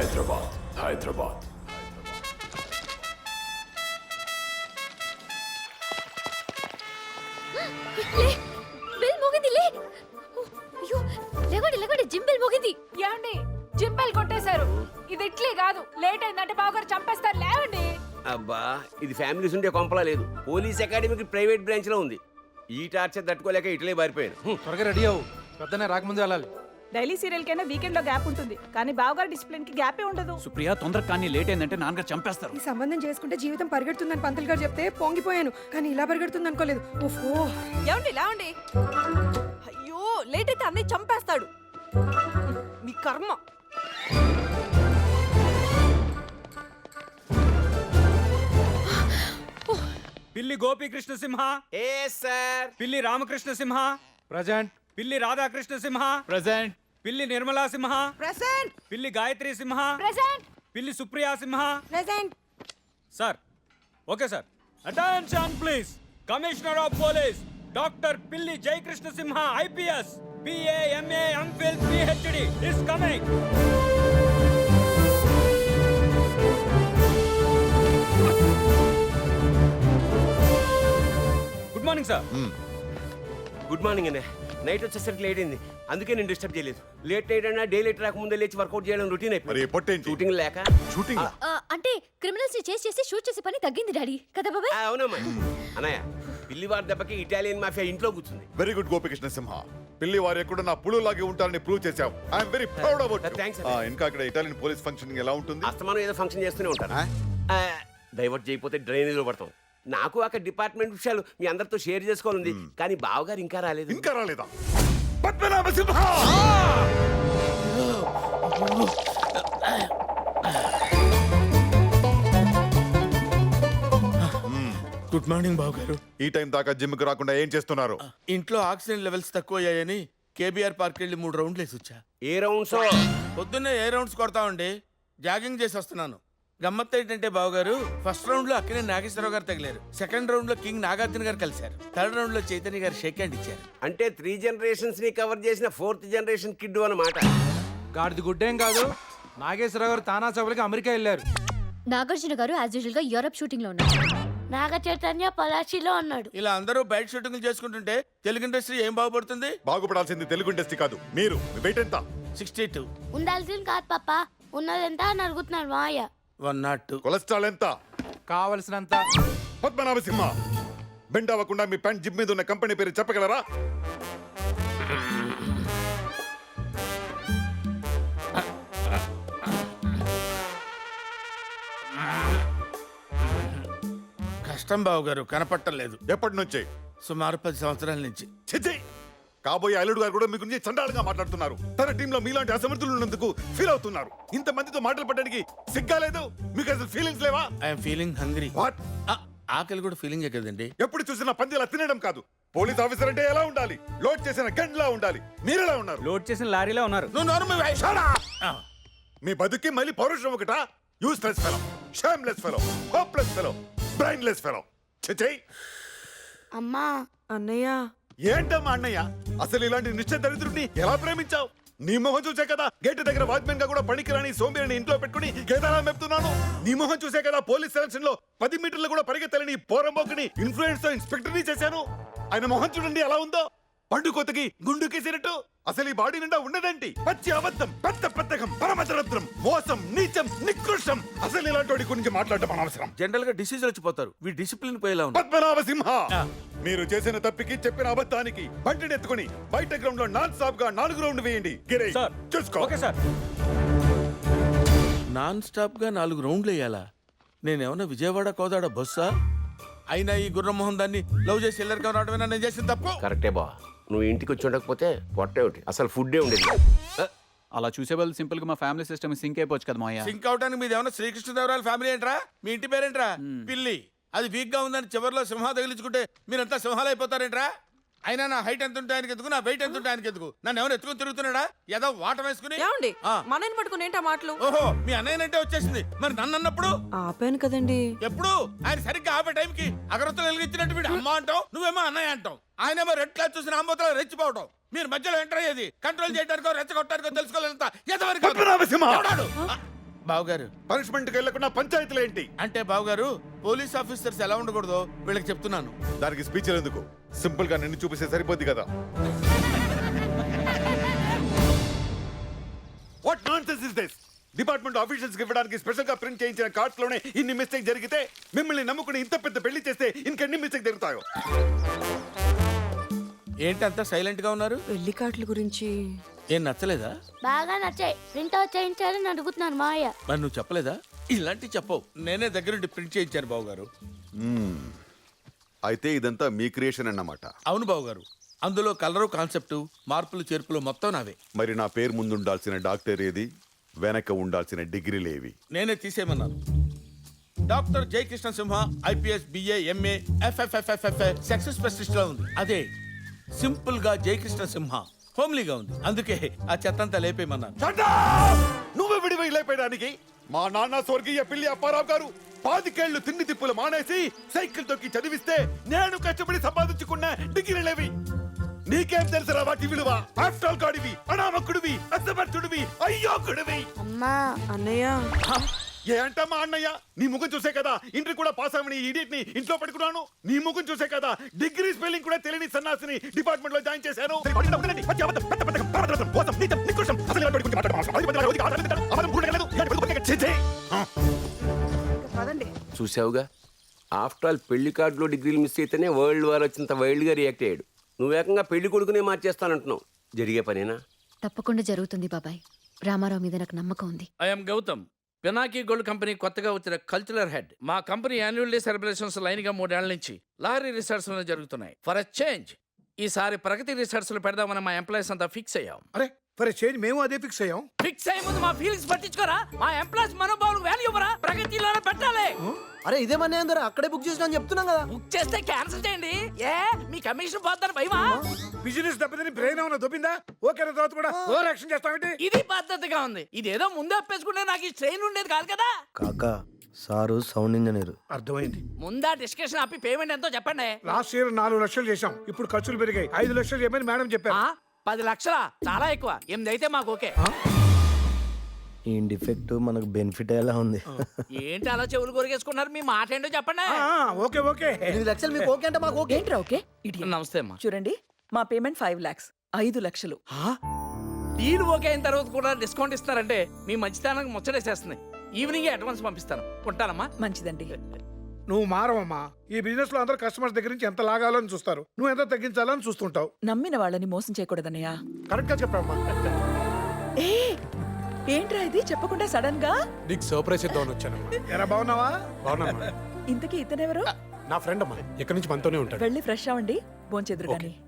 Hyderabad Hyderabad. Bell మోగింది లే. అయ్యో లేవండి లేవండి, జిమ్ బెల్ మోగింది. ఏమండి జిమ్ బెల్ కొట్టేశారు. ఇది ఇట్లే కాదు, లేట్ అయిందంటే బావగారు చంపేస్తారు. లేవండి. అబ్బా ఇది ఫ్యామిలీస్ ఉండే కొంపలా లేదు. పోలీస్ అకాడమీకి ప్రైవేట్ బ్రాంచ్ లో ఉంది. ఈ టార్చర్ తట్టుకోలేక ఇట్లే పారిపోయాను. త్వరగా రెడీ అవ్వు, పెద్దనే రాకముందే వెళ్ళాలి. డైలీ సీరియల్ కైనా వీకెండ్ లో గ్యాప్ ఉంటుంది, కానీ బావగారు డిసిప్లిన్ కి గ్యాపే ఉండదు. సుప్రియ తొందర కానీ లేట్ అయిందంటే నాన్నగారు చంపేస్తారు. ఈ సంబంధం చేసుకుంటే జీవితం పరిగెడుతుందని పంతులు గారు చెప్తే పొంగిపోయాను, కానీ ఇలా పరిగెడుతుంది అనుకోలేదు. ఓహో ఏమండి లేవండి. అయ్యో లేట్ అయితే అన్నయ్య చంపేస్తాడు. మీ కర్మ. పిల్లి గోపీకృష్ణ సింహ, ఏ సార్. పిల్లి రామకృష్ణ సింహ, ప్రజెంట్. పిల్లి రాధాకృష్ణ సింహ, ప్రజెంట్. పిల్లి నిర్మలా సింహ, ప్రెసెంట్ పిల్లి Gayatri Simha, present Pilli Supriya Simha. Present. Sir okay sir. Attention please. Commissioner of police doctor Pilli Jayakrishna Simha IPS BA MA MPhil PhD is coming. Good morning sir. Good morning అండి. నైట్ వచ్చేసరికి లేట్ అయింది, అందుకే నేను డిస్టర్బ్ చేయలేదు. లేట్ నైట్ అయినా డే లేట్ రాకముందే లేచి వర్కౌట్ చేయడం రొటీన్ అయిపోయింది. షూటింగ్ లేక షూటింగ్ అంటే క్రిమినల్స్ ని చేసి షూట్ చేసే పని తగ్గింది డాడీ కదా బాబాయ్. అవునమ్మా. అన్నయ్య పిల్లివారి దెబ్బకి ఇటాలియన్ మాఫియా ఇంట్లో కూర్చుంది. వెరీ గుడ్ గోపికృష్ణ సింహ. పిల్లి వారు ఎక్కడ నా పులులాగే ఉంటారని ప్రూవ్ చేశావు. I'm very proud about you. Thanks. ఇంకా అక్కడ ఇటాలియన్ పోలీస్ ఫంక్షనింగ్ ఎలా ఉంటుంది? అస్తమానం ఏదో ఫంక్షన్ చేస్తూనే ఉంటారు. డైవర్ట్ చేయకపోతే డ్రైనేజ్ లో పడతాం. నాకు అక్కడ డిపార్ట్మెంట్ విషయాలు మీ అందరితో షేర్ చేసుకోవాలంది, కానీ బావగారు ఇంకా రాలేదు. ఇంకా రాలేదా? పద్మనాభ సింహ. గుడ్ మార్నింగ్ బాబు గారు. ఈ టైం దాకా జిమ్ కి రాకుండా ఏం చేస్తున్నారు? ఇంట్లో ఆక్సిజన్ లెవెల్స్ తక్కువ అయ్యాయని కేబీఆర్ పార్క్ వెళ్ళి 3 రౌండ్లు వేసి వచ్చా. ఏ రౌండ్స్? పొద్దున్నే ఏ రౌండ్స్ కొడతామండి, జాగింగ్ చేసి వస్తున్నాను. గమ్మత్ ఏంటంటే బావగారు, ఫస్ట్ రౌండ్ లో అక్కడే నాగేశ్వరరావు గారు తగిలారు, సెకండ్ రౌండ్ లో కింగ్ నాగార్జున గారు కలిశారు, థర్డ్ రౌండ్ లో చైతన్య గారు షేక్ హ్యాండ్ ఇచ్చారు. అంటే 3 జనరేషన్స్ ని కవర్ చేసిన 4th జనరేషన్ కిడ్ అన్నమాట. గాడిది గుడ్డేం కాదు, నాగేశ్వరరావు గారు తానా సభలకి అమెరికా వెళ్ళారు. నాగార్జున గారు యాజ్ యూజువల్ గా యూరప్ షూటింగ్ లో ఉన్నారు. నాగ చైతన్య పలాచిలో ఉన్నాడు. ఇలా అందరూ బయట షూటింగ్లు చేసుకుంటుంటే తెలుగు ఇండస్ట్రీ ఏం బాగుపడుతుంది? బాగుపడాల్సింది తెలుగు ఇండస్ట్రీ కాదు, మీరు. మీ వెయిట్ ఎంత? 62. ఉండాల్సింది కాదు పాప, ఉన్నదెంత అని అడుగుతున్నాడు మాయ. 102. కొలెస్ట్రాల్ ఎంత? కావలసినంత. పద్మనాభ సింహ, బెండ్ అవ్వకుండా మీ ప్యాంట్ జిమ్ మీద ఉన్న కంపెనీ పేరు చెప్పగలరా? కష్టం బావగారు, కనపట్టలేదు. ఎప్పటి నుంచి? సుమారు 10 సంవత్సరాల నుంచి. చిచ్చి, కాబోయే అల్లుడు గారు కూడా మీ గురించి చండాలంగా మాట్లాడుతున్నారు. తన టీంలో మీలాంటి అసమర్థులు ఉన్నందుకు ఫీల్ అవుతున్నారు. ఇంత మందితో మాటలు పడడానికి సిగ్గాలేదు? మీకు అసలు ఫీలింగ్స్ లేవా? I'm feeling hungry. వాట్? ఆకలి కూడా ఫీలింగే కదండి. ఎప్పుడు చూసినా పందిలా తినడం కాదు. పోలీస్ ఆఫీసర్ అంటే ఎలా ఉండాలి? లోడ్ చేసిన గన్లా ఉండాలి. మీరెలా ఉన్నారు? లోడ్ చేసిన లారీలో ఉన్నారు. నువ్వు నార్మల్ మీ బతుకి మళ్ళీ పౌరుషం ఒకటా? Useless fellow, shameless fellow, hopeless fellow, brainless fellow. చిచ్చై. అమ్మా అన్నయ్య ఏంటమ్మా అన్నయ్య? అసలు ఇలాంటి నిశ్చయ దరిద్రుడిని ఎలా ప్రేమించావు? నీ మొహం చూసే కదా గేట్ దగ్గర వాచ్మెన్ గా కూడా పనికిరాని సోంబేరిని ఇంట్లో పెట్టుకుని కేదారాలు మెప్తున్నాను. నీ మొహం చూసే కదా పోలీస్ సెలక్షన్ లో 10 మీటర్లు కూడా పరిగెత్తలేని పోరంబోకిని ఇన్ఫ్లుయెన్స్ తో ఇన్స్పెక్టర్ ని చేశాను. ఆయన మొహం చూడండి ఎలా ఉందో, పండు కొత్తకి గుండు కేసినట్టు. అసలు ఈ బాడీ నిండా ఉన్నదండి పచ్చి అబద్ధం, పెద్ద పెద్దకం, పరమదరిద్రం, మోసం, నీచం, నికృష్టం. అసలు ఇలాంటి వాడి గురించి మాట్లాడటం అనవసరం. జనరల్ గా డిసీజ్ వచ్చిపోతారు, వీ డిసిప్లిన్ పోయేలా ఉంది. పద్మనాభ సింహ, మీరు చేసిన తప్పికి చెప్పిన అబద్ధానికి బండిని ఎత్తుకుని బయట గ్రౌండ్ లో నాన్ స్టాప్ గా 4 రౌండ్ వేయండి. గిరై సార్. చూసుకో. Okay sir. నాన్ స్టాప్ గా 4 రౌండ్లు వేయాలా? నేనేమన్నా విజయవాడ కోదాడ బస్సా? అయినా ఈ గుర్రమోహన్ దాన్ని లవ్ చేసి ఎల్లరికం రావడమేనా నేను చేసిన తప్పు? కరెక్టే బా. నువ్వు ఇంటికి వచ్చి ఉండకపోతే పొట్టే ఒకటి, అసలు ఫుడ్డే ఉండేది. అలా చూసే వాళ్ళు సింపుల్ గా మా ఫ్యామిలీ సిస్టమ్ సింక్ అయిపోవచ్చు కదా మాయ. సింక్ అవడానికి మీది ఏమన్నా శ్రీకృష్ణదేవరాయల ఫ్యామిలీ ఏంట్రా? మీ ఇంటి పేరేంట్రా? పిల్లి. అది వీక్ గా ఉందని చివరిలో సింహ తగిలించుకుంటే మీరంతా సింహాలు అయిపోతారేంట్రా? అయినా నా హైట్ ఎంత ఉంటే ఆయనకి ఎందుకు, నా వెయిట్ ఎంత ఉంటే ఆయనకి ఎందుకు? నన్ను ఎవరు ఎత్తుకుని తిరుగుతున్నాడా? ఏదో వాట వేసుకుని. ఏమండి మనని పట్టుకుని ఏంటా మాటలు? ఓహో, మీ అన్నయ్యనంటే వచ్చేసింది. మరి నన్ను అన్నప్పుడు? ఆపాను కదండి. ఎప్పుడు? ఆయన సరిగ్గా ఆపే టైంకి అగరత్తులు వెలిగించినట్టు వీడు అమ్మ అంటావు, నువ్వేమో అన్నయ్య అంటావు. ఆయనేమో రెడ్ క్లాస్ చూసిన ఆంబోతలో రెచ్చిపోవడం. మీరు మధ్యలో ఎంటర్ అయ్యేది కంట్రోల్ చేయడానికో రెచ్చగొట్టడానికో తెలుసుకోలేనంత ఎంతవరకు? బావగారు పనిష్మెంట్కి వెళ్లకుండా పంచాయతీలు ఏంటి? అంటే బావగారు పోలీస్ ఆఫీసర్స్ ఎలా ఉండకూడదో వీళ్ళకి చెప్తున్నాను. దానికి స్పీచ్ ఎందుకు? సింపుల్ గా నిన్ను చూపిస్తే సరిపోద్ది కదా. What nonsense is this? Department officials కి ఇవ్వడానికి స్పెషల్ గా ప్రింట్ చేయించిన కార్డ్స్ లోనే ఇన్ని మిస్టేక్ జరిగితే మిమ్మల్ని నమ్ముకుని ఇంత పెద్ద పెళ్లి చేస్తే ఇంకెన్ని మిస్టేక్ జరుగుతాయో. ఏంటి అంతా సైలెంట్ గా ఉన్నారు? పెళ్లి కార్డుల గురించి ఏం నచ్చలేదా? బాగా నచ్చాయి ప్రింట్అవుట్ చేయించాలని అడుగుతున్నాను మావయ్య. మరి నువ్వు చెప్పలేదా? ఇలాంటివి చెప్పవు. నేనే దగ్గరుండి ప్రింట్ చేయించాను బావగారు. అయితే ఇదంతా మీ క్రియేషన్ అన్నమాట. అవును బావగారు, అందులో కలరు కాన్సెప్ట్ మార్పులు చేర్పులు మొత్తం నావే. మరి నా పేరు ముందు ఉండాల్సిన డాక్టర్ ఏది, వెనక ఉండాల్సిన డిగ్రీలేవి? నేనే తీసేయమన్నాను. Doctor Jayakrishna Simha IPS BA MA ఎఫ్ఎఫ్ఎఫ్ఎఫ్ సక్సెస్ స్పెషలిస్ట్ లా ఉంది. అదే సింపుల్ గా జయకృష్ణ సింహ హోమ్లీగా ఉంది. అందుకే ఆ చెత్తంతా లేపేయమన్నాను. నువ్వు విడివై లేపేయడానికి మా నాన్న స్వర్గీయ పిల్లి అప్పారావు గారు 5 తిండి తిప్పులు మానేసి సైకిల్ తొక్కి చదివిస్తే నేను కష్టపడి సంపాదించుకున్న డిగ్రీలేవి. నీకేం తెలుసురా వాటి విలువ? ఆఫ్టర్ ఆల్ గాడివి, అనామకుడివి, అసమర్థుడివి, అయ్యోకుడివి. అమ్మా అన్నయ్య ఏ అంటమ్మా అన్నయ్య? నీ ముఖం చూసే కదా ఇంటర్ కూడా పాస్ అవని ఇడియట్ ని ఇంట్లో పడుకున్నాను. నీ ముఖం చూసే కదా డిగ్రీ స్పెల్లింగ్ కూడా తెలియని సన్నాసిని డిపార్ట్మెంట్ లో జాయిన్ చేశాను. పదండి. చూసావుగా, ఆఫ్టర్ ఆల్ పెళ్లి కార్డులో డిగ్రీలు మిస్ అయితేనే వరల్డ్ వార్ వచ్చినంత వైల్డ్ గా రియాక్ట్ అయ్యాడు. నువ్వు ఏకంగా పెళ్లి కొడుకునే మార్చేస్తానంటున్నావు. జరిగే పనేనా? తప్పకుండా జరుగుతుంది బాబాయ్. రామారావు మీద నాకు నమ్మకం ఉంది. I'm Gautam, Pinaki gold company కొత్తగా వచ్చిన కల్చరల్ హెడ్. మా కంపెనీ యాన్యువల్ డే సెలబ్రేషన్స్ లైన్ గా 3 ఏళ్ల నుంచి లహరి రిసార్ట్స్ లో జరుగుతున్నాయి. ఫర్ ఎ చేంజ్ ఈసారి ప్రగతి రిసార్ట్స్ లో పెడదామని మా ఎంప్లాయీస్ అంతా ఫిక్స్ అయ్యాం. అరే ఫర్ చేంజ్ మేము అదే ఫిక్స్ అయ్యాం. ఫిక్స్ అయ్యే ముందు మా ఫీలింగ్స్ పట్టించుకోరా. మా ఎంప్లాయీస్ మనోభావాలకు వాల్యూ ఇవ్వరా? ప్రగతిలోనే పెట్టాలి. అరే ఇదేమన్నా ఏందరా, అక్కడే బుక్ చేసినా చెప్తున్నాం కదా. బుక్ చేస్తే క్యాన్సిల్ చేయండి. ఏ మీ కమిషన్ పోతాను భయమా? బిజినెస్ దెబ్బతిని బ్రెయిన్ ఏమన్నా దొబ్బిందా? ఓకే తర్వాత కూడా ఓవర్ యాక్షన్ చేస్తావేంటి? ఇది పద్ధతిగా ఉంది. ఇదేదో ముందే ఒప్పేసుకుంటే నాకు ఈ స్ట్రెయిన్ ఉండేది కాదు కదా. కాకా సారు సౌండ్ ఇంజనీర్. అర్థమైంది. ముందా డిస్కషన్ ఆపి పేమెంట్ ఎంతో చెప్పండి. లాస్ట్ ఇయర్ 4 లక్షలు చేశాం, ఇప్పుడు ఖర్చులు పెరిగాయి. 5 లక్షలు చెప్పని మేడం చెప్పారు. 10 లక్షలా? చాలా ఎక్కువ. 8 అయితే మాకు ఓకే. ఈ డిఫెక్ట్ మనకు బెనిఫిట్ ఎలా ఉంది? ఏంటి అలా చెవులు కొరిగేసుకున్నారు? మీ మాట ఏంటో చెప్పండి. ఓకే ఓకే 8 లక్షలు మీకు ఓకే అంటే మాకు ఓకే. ఏంట్రా ఓకే? నమస్తే అమ్మా. చూడండి, మా పేమెంట్ 5 lakhs, 5 లక్షలు. డీల్ ఓకే అయిన తర్వాత కూడా డిస్కౌంట్ ఇస్తారంటే మీ మంచితనానికి ముచ్చటేసేస్తుంది. ఈవినింగ్ అడ్వాన్స్ పంపిస్తాను. ఉంటానమ్మా. మంచిదండి. నువ్వు మారవమ్మా. ఈ బిజినెస్ లో అందరూ కస్టమర్స్ దగ్గర నుంచి ఎంత లాగాలో అని చూస్తారు, నువ్వు ఎంత తగ్గించాలని చూస్తుంటావు. నమ్మిన వాళ్ళని మోసం చేయకూడదన్నయ్య. కరెక్ట్ గా చెప్పావమ్మా. ఏ ఏంట్రా ఇది చెప్పకుండా సడన్ గా? నీకు సర్ప్రైజ్ ఇద్దామని వచ్చానమ్మా. ఎరా బాగున్నావా? బాగున్నామ్మా. ఇంతకీ ఇతనెవరు? నా ఫ్రెండ్ అమ్మా, ఎక్కడి నుంచి మనతోనే ఉంటాడు. వెళ్ళి ఫ్రెష్ అవ్వండి, భోంచెదురు గాని.